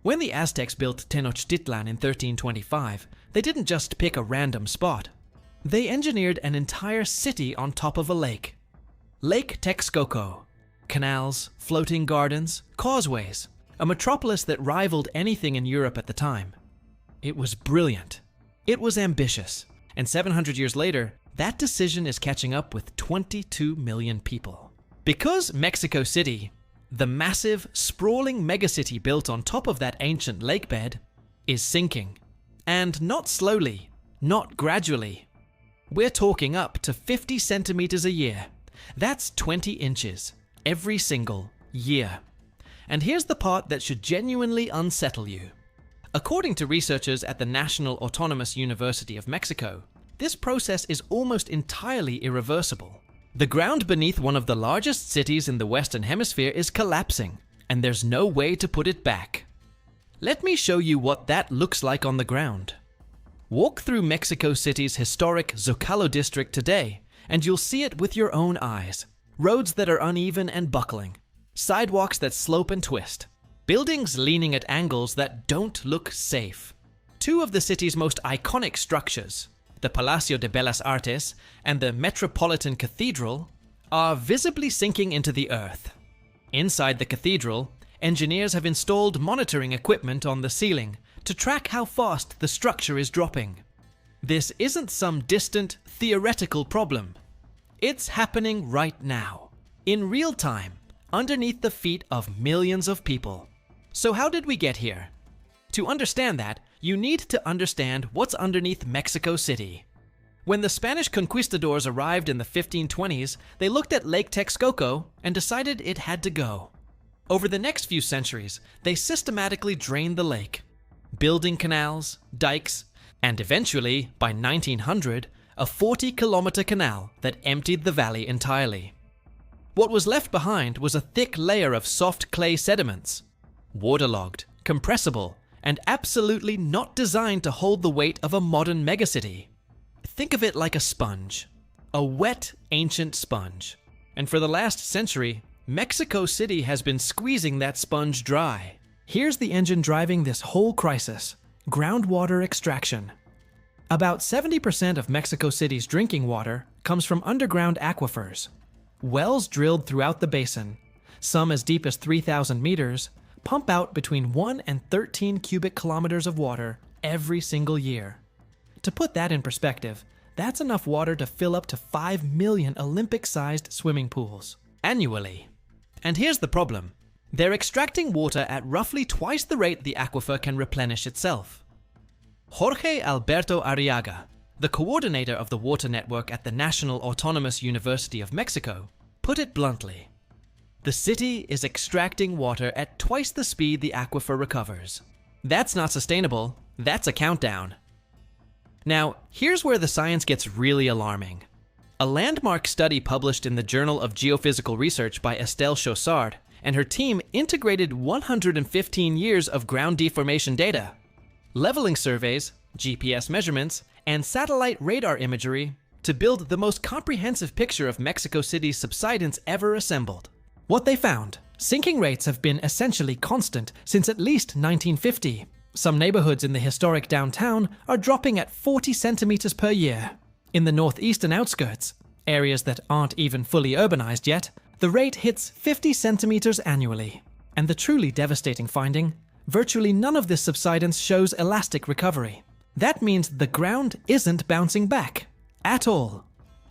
When the Aztecs built Tenochtitlan in 1325, they didn't just pick a random spot. They engineered an entire city on top of a lake. Lake Texcoco. Canals, floating gardens, causeways. A metropolis that rivaled anything in Europe at the time. It was brilliant. It was ambitious. And 700 years later, that decision is catching up with 22 million people. Because Mexico City, the massive, sprawling megacity built on top of that ancient lakebed, is sinking. And not slowly, not gradually. We're talking up to 50 centimeters a year. That's 20 inches every single year. And here's the part that should genuinely unsettle you. According to researchers at the National Autonomous University of Mexico, this process is almost entirely irreversible. The ground beneath one of the largest cities in the Western Hemisphere is collapsing, and there's no way to put it back. Let me show you what that looks like on the ground. Walk through Mexico City's historic Zocalo district today, and you'll see it with your own eyes. Roads that are uneven and buckling, sidewalks that slope and twist, buildings leaning at angles that don't look safe. Two of the city's most iconic structures, the Palacio de Bellas Artes and the Metropolitan Cathedral, are visibly sinking into the earth. Inside the cathedral, engineers have installed monitoring equipment on the ceiling to track how fast the structure is dropping. This isn't some distant, theoretical problem. It's happening right now, in real time, underneath the feet of millions of people. So how did we get here? To understand that, you need to understand what's underneath Mexico City. When the Spanish conquistadors arrived in the 1520s, they looked at Lake Texcoco and decided it had to go. Over the next few centuries, they systematically drained the lake, building canals, dikes, and eventually, by 1900, a 40-kilometer canal that emptied the valley entirely. What was left behind was a thick layer of soft clay sediments, waterlogged, compressible, and absolutely not designed to hold the weight of a modern megacity. Think of it like a sponge, a wet, ancient sponge. And for the last century, Mexico City has been squeezing that sponge dry. Here's the engine driving this whole crisis: groundwater extraction. About 70% of Mexico City's drinking water comes from underground aquifers. Wells drilled throughout the basin, some as deep as 3,000 meters, pump out between 1 and 13 cubic kilometers of water every single year. To put that in perspective, that's enough water to fill up to 5 million Olympic-sized swimming pools annually. And here's the problem. They're extracting water at roughly twice the rate the aquifer can replenish itself. Jorge Alberto Arriaga, the coordinator of the water network at the National Autonomous University of Mexico, put it bluntly. The city is extracting water at twice the speed the aquifer recovers. That's not sustainable. That's a countdown. Now, here's where the science gets really alarming. A landmark study published in the Journal of Geophysical Research by Estelle Chaussard and her team integrated 115 years of ground deformation data, leveling surveys, GPS measurements, and satellite radar imagery to build the most comprehensive picture of Mexico City's subsidence ever assembled. What they found: sinking rates have been essentially constant since at least 1950. Some neighborhoods in the historic downtown are dropping at 40 centimeters per year. In the northeastern outskirts, areas that aren't even fully urbanized yet, the rate hits 50 centimeters annually. And the truly devastating finding: virtually none of this subsidence shows elastic recovery. That means the ground isn't bouncing back at all.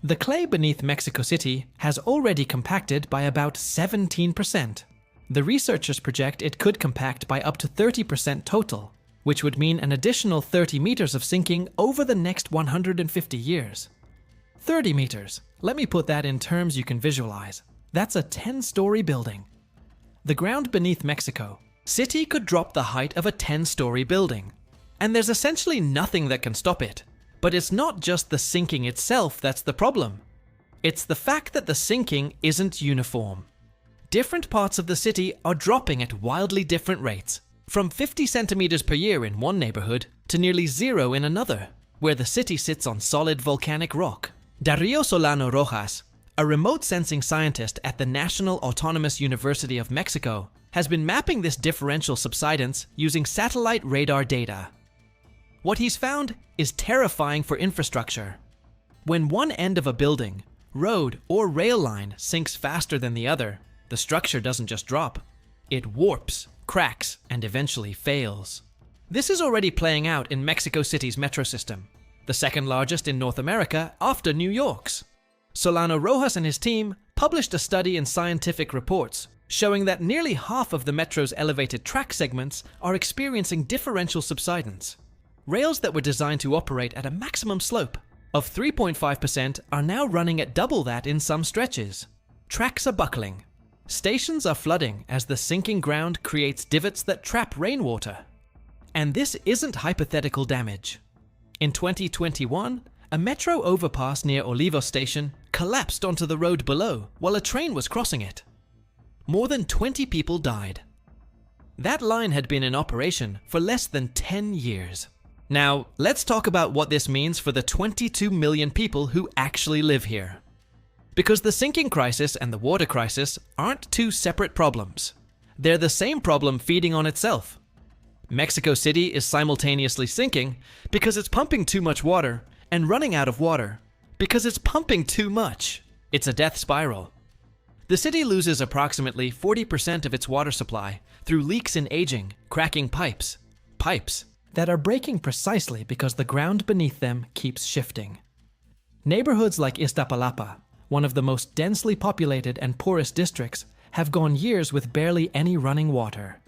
The clay beneath Mexico City has already compacted by about 17%. The researchers project it could compact by up to 30% total, which would mean an additional 30 meters of sinking over the next 150 years. 30 meters. Let me put that in terms you can visualize. That's a 10-story building. The ground beneath Mexico City could drop the height of a 10-story building. And there's essentially nothing that can stop it. But it's not just the sinking itself that's the problem. It's the fact that the sinking isn't uniform. Different parts of the city are dropping at wildly different rates, from 50 centimeters per year in one neighborhood to nearly zero in another, where the city sits on solid volcanic rock. Darío Solano Rojas, a remote sensing scientist at the National Autonomous University of Mexico, has been mapping this differential subsidence using satellite radar data. What he's found is terrifying for infrastructure. When one end of a building, road, or rail line sinks faster than the other, the structure doesn't just drop. It warps, cracks, and eventually fails. This is already playing out in Mexico City's metro system, the second largest in North America after New York's. Solano Rojas and his team published a study in Scientific Reports showing that nearly half of the metro's elevated track segments are experiencing differential subsidence. Rails that were designed to operate at a maximum slope of 3.5% are now running at double that in some stretches. Tracks are buckling. Stations are flooding as the sinking ground creates divots that trap rainwater. And this isn't hypothetical damage. In 2021, a metro overpass near Olivos Station collapsed onto the road below while a train was crossing it. More than 20 people died. That line had been in operation for less than 10 years. Now, let's talk about what this means for the 22 million people who actually live here. Because the sinking crisis and the water crisis aren't two separate problems. They're the same problem feeding on itself. Mexico City is simultaneously sinking because it's pumping too much water and running out of water because it's pumping too much. It's a death spiral. The city loses approximately 40% of its water supply through leaks in aging, cracking pipes that are breaking precisely because the ground beneath them keeps shifting. Neighborhoods like Iztapalapa, one of the most densely populated and poorest districts, have gone years with barely any running water.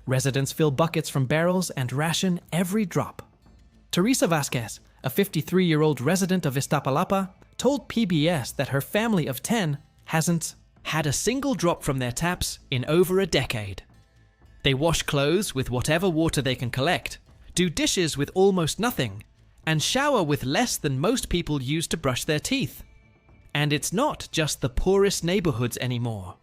Residents fill buckets from barrels and ration every drop. Teresa Vasquez, a 53-year-old resident of Iztapalapa, told PBS that her family of 10 hasn't had a single drop from their taps in over a decade. They wash clothes with whatever water they can collect, do dishes with almost nothing, and shower with less than most people use to brush their teeth. And it's not just the poorest neighborhoods anymore.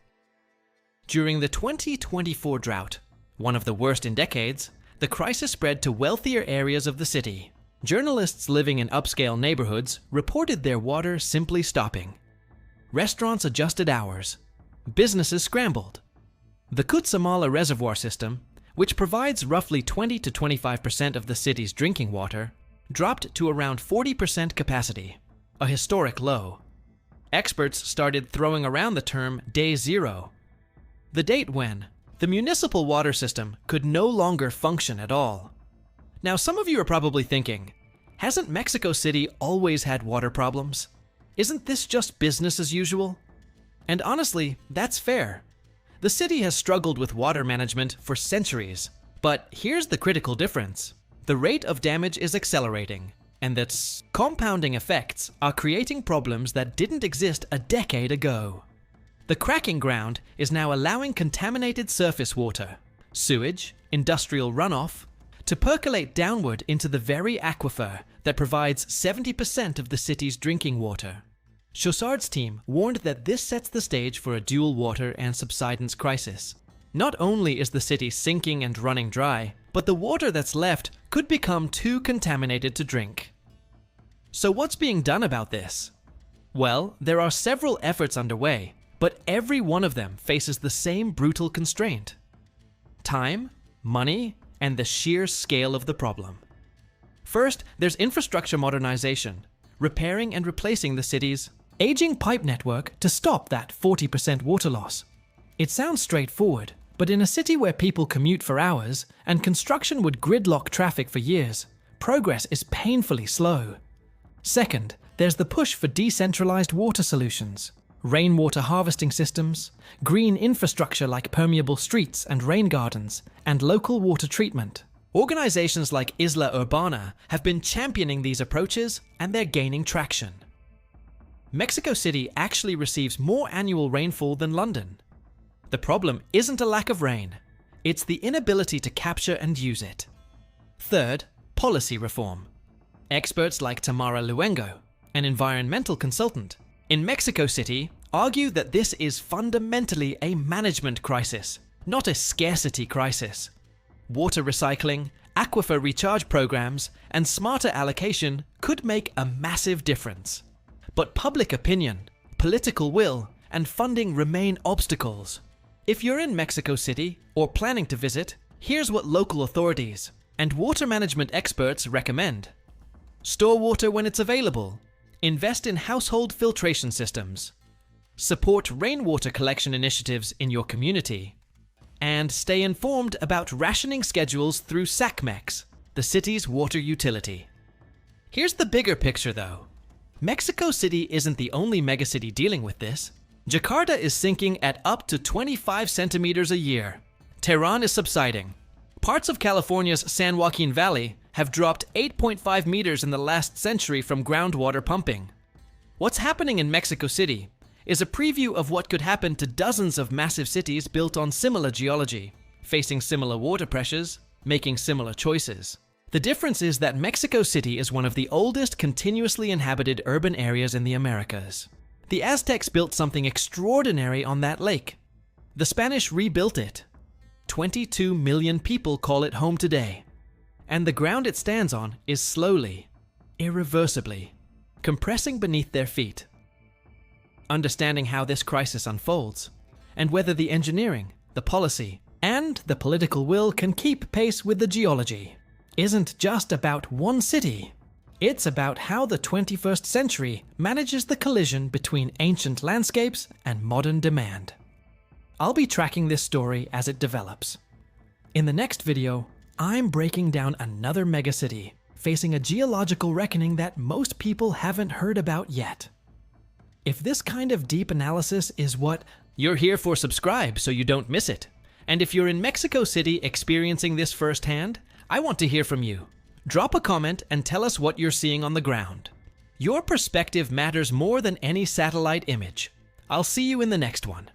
During the 2024 drought, one of the worst in decades, the crisis spread to wealthier areas of the city. Journalists living in upscale neighborhoods reported their water simply stopping. Restaurants adjusted hours. Businesses scrambled. The Cutzamala Reservoir System, which provides roughly 20 to 25% of the city's drinking water, dropped to around 40% capacity, a historic low. Experts started throwing around the term Day Zero, the date when the municipal water system could no longer function at all. Now, some of you are probably thinking, hasn't Mexico City always had water problems? Isn't this just business as usual? And honestly, that's fair. The city has struggled with water management for centuries, but here's the critical difference. The rate of damage is accelerating, and its compounding effects are creating problems that didn't exist a decade ago. The cracking ground is now allowing contaminated surface water, sewage, industrial runoff, to percolate downward into the very aquifer that provides 70% of the city's drinking water. Chaussard's team warned that this sets the stage for a dual water and subsidence crisis. Not only is the city sinking and running dry, but the water that's left could become too contaminated to drink. So what's being done about this? Well, there are several efforts underway, but every one of them faces the same brutal constraint: time, money, and the sheer scale of the problem. First, there's infrastructure modernization, repairing and replacing the city's aging pipe network to stop that 40% water loss. It sounds straightforward, but in a city where people commute for hours and construction would gridlock traffic for years, progress is painfully slow. Second, there's the push for decentralized water solutions, rainwater harvesting systems, green infrastructure like permeable streets and rain gardens, and local water treatment. Organizations like Isla Urbana have been championing these approaches, and they're gaining traction. Mexico City actually receives more annual rainfall than London. The problem isn't a lack of rain, it's the inability to capture and use it. Third, policy reform. Experts like Tamara Luengo, an environmental consultant in Mexico City, argue that this is fundamentally a management crisis, not a scarcity crisis. Water recycling, aquifer recharge programs, and smarter allocation could make a massive difference. But public opinion, political will, and funding remain obstacles. If you're in Mexico City or planning to visit, here's what local authorities and water management experts recommend. Store water when it's available. Invest in household filtration systems. Support rainwater collection initiatives in your community. And stay informed about rationing schedules through SACMEX, the city's water utility. Here's the bigger picture though. Mexico City isn't the only megacity dealing with this. Jakarta is sinking at up to 25 centimeters a year. Tehran is subsiding. Parts of California's San Joaquin Valley have dropped 8.5 meters in the last century from groundwater pumping. What's happening in Mexico City is a preview of what could happen to dozens of massive cities built on similar geology, facing similar water pressures, making similar choices. The difference is that Mexico City is one of the oldest continuously inhabited urban areas in the Americas. The Aztecs built something extraordinary on that lake. The Spanish rebuilt it. 22 million people call it home today. And the ground it stands on is slowly, irreversibly, compressing beneath their feet. Understanding how this crisis unfolds, and whether the engineering, the policy, and the political will can keep pace with the geology, isn't just about one city. It's about how the 21st century manages the collision between ancient landscapes and modern demand. I'll be tracking this story as it develops. In the next video, I'm breaking down another megacity facing a geological reckoning that most people haven't heard about yet. If this kind of deep analysis is what you're here for, subscribe so you don't miss it. And if you're in Mexico City experiencing this firsthand, I want to hear from you. Drop a comment and tell us what you're seeing on the ground. Your perspective matters more than any satellite image. I'll see you in the next one.